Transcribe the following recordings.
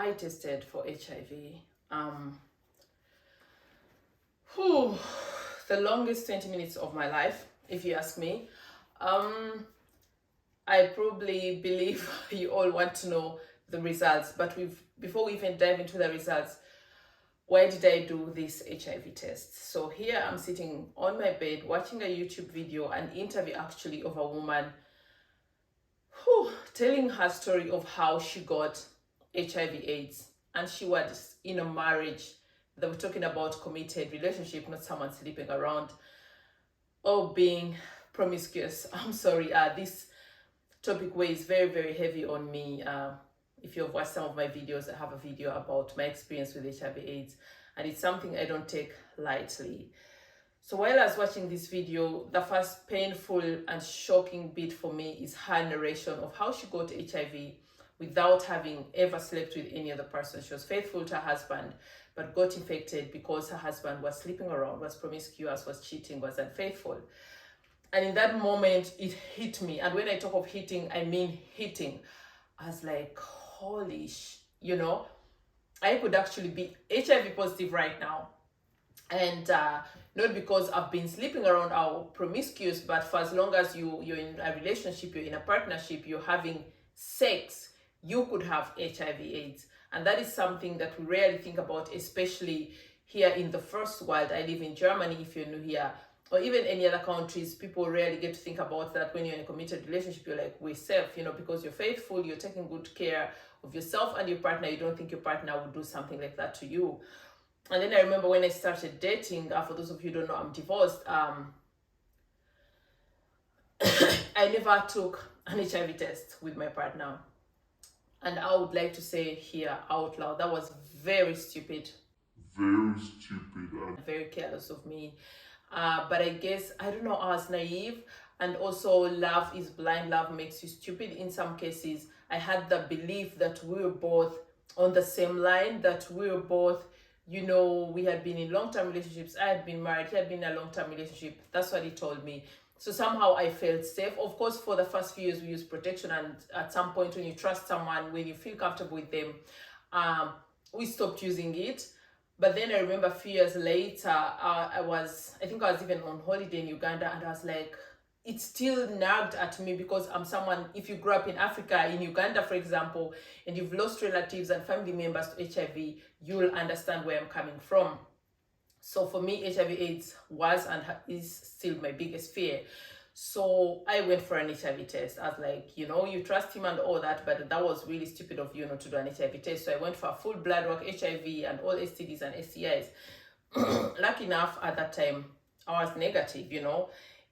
I tested for HIV. The longest 20 minutes of my life, if you ask me. I probably believe you all want to know the results, but before we even dive into the results, why did I do this HIV test? So here I'm sitting on my bed watching a YouTube video, an interview actually of a woman telling her story of how she got HIV/AIDS, and she was in a marriage. They were talking about committed relationship, not someone sleeping around or being promiscuous. I'm sorry, this topic weighs very, very heavy on me. If you've watched some of my videos, I have a video about my experience with HIV/AIDS, and it's something I don't take lightly. So while I was watching this video, the first painful and shocking bit for me is her narration of how she got HIV without having ever slept with any other person. She was faithful to her husband, but got infected because her husband was sleeping around, was promiscuous, was cheating, was unfaithful. And in that moment, it hit me. And when I talk of hitting, I mean hitting. I was like, holy I could actually be HIV positive right now. And not because I've been sleeping around or promiscuous, but for as long as you're in a relationship, you're in a partnership, you're having sex, you could have HIV/AIDS. And that is something that we rarely think about, especially here in the first world. I live in Germany, if you're new here, or even any other countries. People rarely get to think about that. When you're in a committed relationship, you're like, we're safe, because you're faithful, you're taking good care of yourself and your partner. You don't think your partner would do something like that to you. And then I remember when I started dating, for those of you who don't know, I'm divorced. I never took an HIV test with my partner. And I would like to say here out loud, that was very stupid. Very stupid. Very careless of me. But I guess, I don't know, I was naive. And also, love is blind. Love makes you stupid. In some cases, I had the belief that we were both on the same line, that we were both, we had been in long-term relationships. I had been married. He had been in a long-term relationship. That's what he told me. So somehow I felt safe. Of course, for the first few years, we use protection. And at some point, when you trust someone, when you feel comfortable with them, we stopped using it. But then I remember a few years later, I think I was even on holiday in Uganda, and I was like, it still nagged at me, because I'm someone, if you grew up in Africa, in Uganda, for example, and you've lost relatives and family members to HIV, you'll understand where I'm coming from. So for me, HIV/AIDS was and is still my biggest fear. So I went for an HIV test. I was like, you trust him and all that, but that was really stupid of you not to do an HIV test. So I went for a full blood work, HIV and all STDs and STIs. Lucky enough, at that time, I was negative,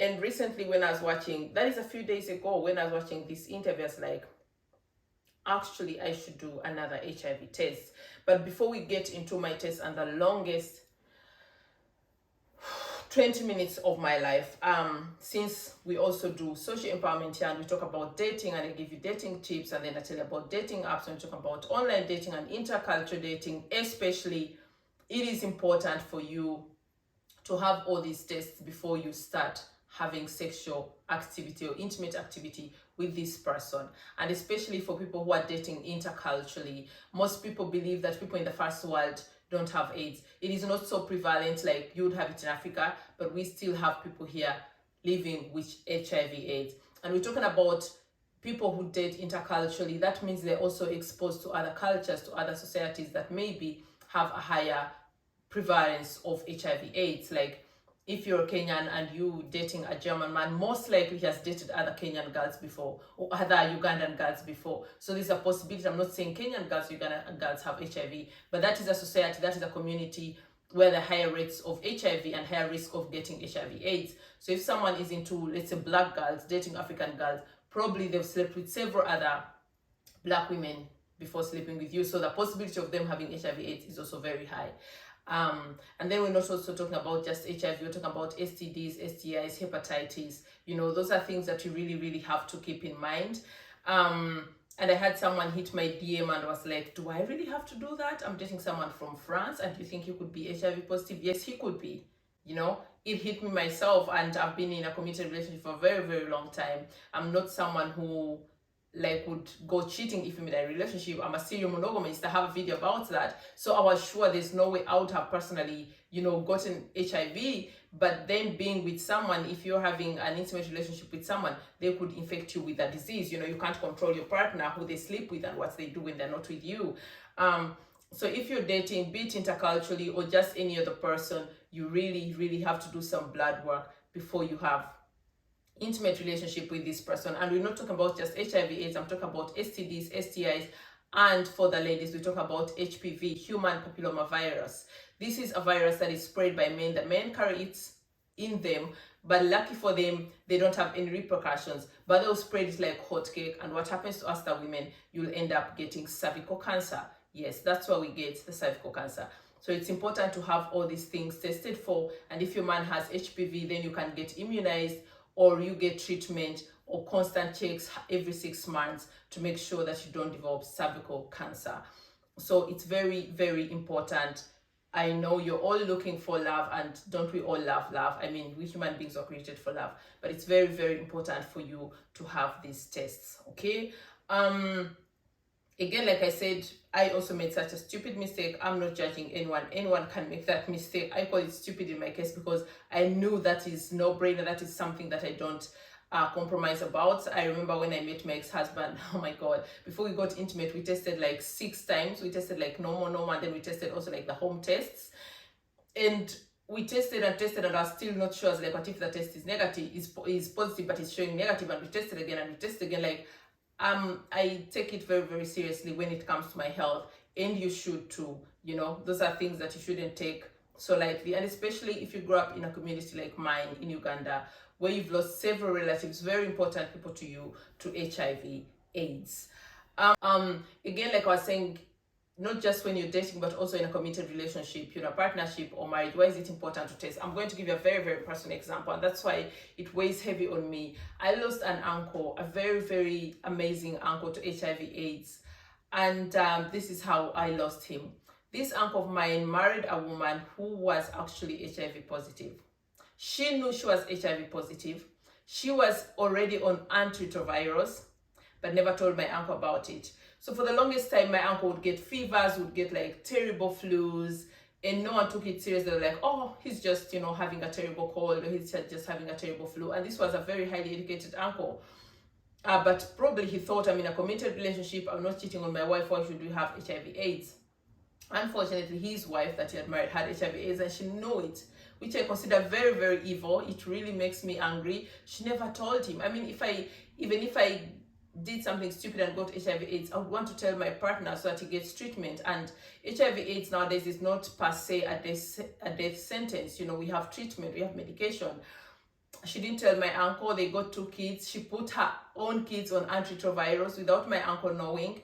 And recently when I was watching, that is a few days ago, when I was watching this interview, I was like, actually, I should do another HIV test. But before we get into my test and the longest 20 minutes of my life, since we also do social empowerment here, and we talk about dating, and I give you dating tips, and then I tell you about dating apps, and we talk about online dating and intercultural dating, especially, it is important for you to have all these tests before you start having sexual activity or intimate activity with this person. And especially for people who are dating interculturally, most people believe that people in the first world don't have AIDS. It is not so prevalent like you would have it in Africa, but we still have people here living with HIV/AIDS. And we're talking about people who date interculturally. That means they're also exposed to other cultures, to other societies that maybe have a higher prevalence of HIV/AIDS. Like, if you're a Kenyan and you dating a German man, most likely he has dated other Kenyan girls before, or other Ugandan girls before. So there's a possibility. I'm not saying Kenyan girls, Ugandan girls have HIV, but that is a society, that is a community where there are higher rates of HIV and higher risk of getting HIV/AIDS. So if someone is into, let's say, black girls dating African girls, probably they've slept with several other black women before sleeping with you. So the possibility of them having HIV/AIDS is also very high. And then we're not also talking about just HIV, we're talking about STDs, STIs, hepatitis. Those are things that you really, really have to keep in mind. And I had someone hit my DM and was like, do I really have to do that? I'm dating someone from France, and you think he could be HIV positive? Yes, he could be. It hit me myself, and I've been in a committed relationship for a very, very long time. I'm not someone who like would go cheating if I'm in a relationship. I'm a serial monogamist. I have a video about that. So I was sure there's no way I would have personally, gotten HIV. But then being with someone, if you're having an intimate relationship with someone, they could infect you with a disease. You can't control your partner, who they sleep with and what they do when they're not with you. So if you're dating, be it interculturally or just any other person, you really, really have to do some blood work before you have intimate relationship with this person. And we're not talking about just HIV/AIDS. I'm talking about STDs, STIs, and for the ladies, we talk about HPV, human papillomavirus. This is a virus that is spread by men. The men carry it in them, but lucky for them, they don't have any repercussions. But they'll spread it like hotcake. And what happens to us, the women, you'll end up getting cervical cancer. Yes, that's where we get the cervical cancer. So it's important to have all these things tested for. And if your man has HPV, then you can get immunized, or you get treatment or constant checks every 6 months to make sure that you don't develop cervical cancer. So it's very, very important. I know you're all looking for love, and don't we all love love? I mean, we human beings are created for love, but it's very, very important for you to have these tests, okay? Again, like I said, I also made such a stupid mistake. I'm not judging anyone. Anyone can make that mistake. I call it stupid in my case because I knew that is no-brainer. That is something that I don't compromise about. I remember when I met my ex-husband, oh my God, before we got intimate, we tested like 6 times. We tested like normal, and then we tested also like the home tests. And we tested and tested, and I was still not sure. I was like, what if the test is negative, is positive, but it's showing negative? And we tested again and we tested again. Like, I take it very, very seriously when it comes to my health, and you should too. Those are things that you shouldn't take so lightly, and especially if you grew up in a community like mine in Uganda, where you've lost several relatives, very important people to you, to HIV/AIDS. Again, like I was saying, not just when you're dating, but also in a committed relationship, partnership or marriage. Why is it important to test? I'm going to give you a very, very personal example, and that's why it weighs heavy on me. I lost an uncle, a very, very amazing uncle, to HIV/AIDS, and this is how I lost him. This uncle of mine married a woman who was actually HIV positive. She knew she was HIV positive. She was already on antiretrovirals, but never told my uncle about it. So for the longest time, my uncle would get fevers, would get like terrible flus, and no one took it seriously. They were like, oh, he's just, having a terrible cold, or he's just having a terrible flu. And this was a very highly educated uncle. But probably he thought, I'm in a committed relationship, I'm not cheating on my wife, why should we have HIV/AIDS? Unfortunately, his wife that he had married had HIV/AIDS, and she knew it, which I consider very, very evil. It really makes me angry. She never told him. I mean, even if I did something stupid and got HIV/AIDS, I would want to tell my partner so that he gets treatment. And HIV/AIDS nowadays is not per se a death sentence. We have treatment, we have medication. She didn't tell my uncle. They got 2 kids. She put her own kids on antiretrovirals without my uncle knowing.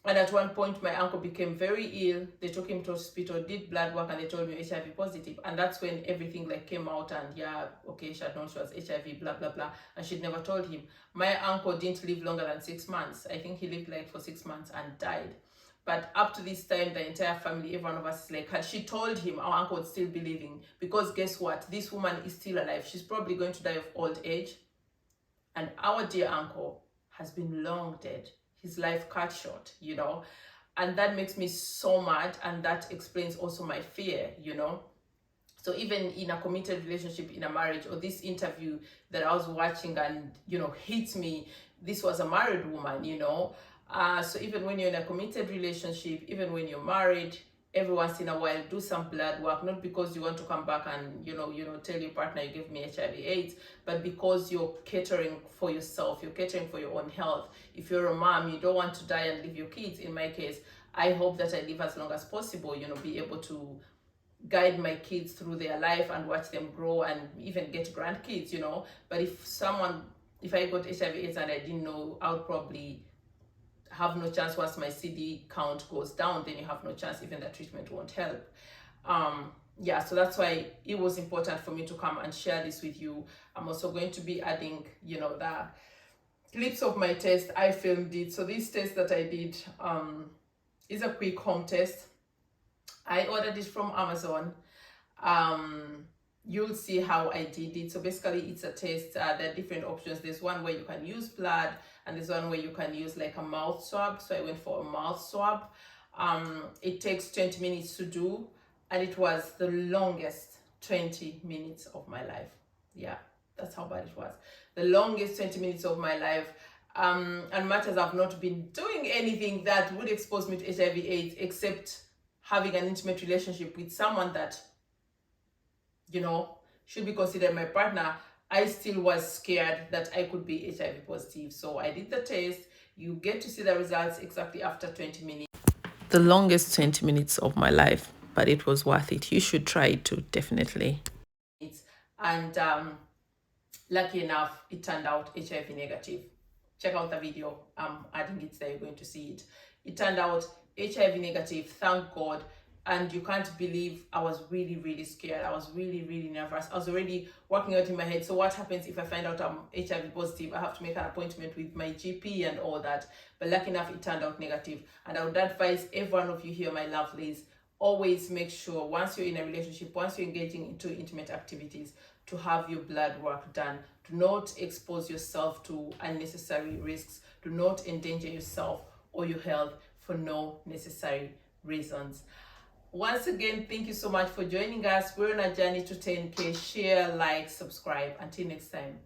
And at one point, my uncle became very ill. They took him to hospital, did blood work, and they told me HIV positive. And that's when everything came out, and yeah, okay, she had known she was HIV, blah, blah, blah. And she'd never told him. My uncle didn't live longer than 6 months. I think he lived for 6 months and died. But up to this time, the entire family, every one of us is like, had she told him, our uncle would still be living. Because guess what? This woman is still alive. She's probably going to die of old age. And our dear uncle has been long dead. His life cut short, and that makes me so mad, and that explains also my fear, So even in a committed relationship, in a marriage, or this interview that I was watching and, hit me, this was a married woman, So even when you're in a committed relationship, even when you're married, every once in a while, do some blood work, not because you want to come back and, tell your partner you gave me HIV/AIDS, but because you're catering for yourself, you're catering for your own health. If you're a mom, you don't want to die and leave your kids. In my case, I hope that I live as long as possible, be able to guide my kids through their life and watch them grow and even get grandkids, But if I got HIV/AIDS and I didn't know, I would probably have no chance. Once my CD count goes down, then you have no chance. Even the treatment won't help. So that's why it was important for me to come and share this with you. I'm also going to be adding, the clips of my test. I filmed it. So this test that I did is a quick home test. I ordered it from Amazon. You'll see how I did it. So basically it's a test. There are different options. There's one where you can use blood, and there's one where you can use like a mouth swab. So I went for a mouth swab. It takes 20 minutes to do, and it was the longest 20 minutes of my life. Yeah, that's how bad it was. The longest 20 minutes of my life. And matters I've not been doing anything that would expose me to HIV/AIDS except having an intimate relationship with someone that, you know, should be considered my partner. I still was scared that I could be HIV positive. So I did the test. You get to see the results exactly after 20 minutes. The longest 20 minutes of my life, but it was worth it. You should try it too, definitely. And lucky enough, it turned out HIV negative. Check out the video. I'm adding it there. You're going to see it. It turned out HIV negative. Thank God. And you can't believe I was really, really scared. I was really, really nervous. I was already working out in my head. So what happens if I find out I'm HIV positive? I have to make an appointment with my GP and all that. But lucky enough, it turned out negative. And I would advise every one of you here, my lovelies, always make sure once you're in a relationship, once you're engaging into intimate activities, to have your blood work done. Do not expose yourself to unnecessary risks. Do not endanger yourself or your health for no necessary reasons. Once again, thank you so much for joining us. We're on a journey to 10K. Share, like, subscribe. Until next time.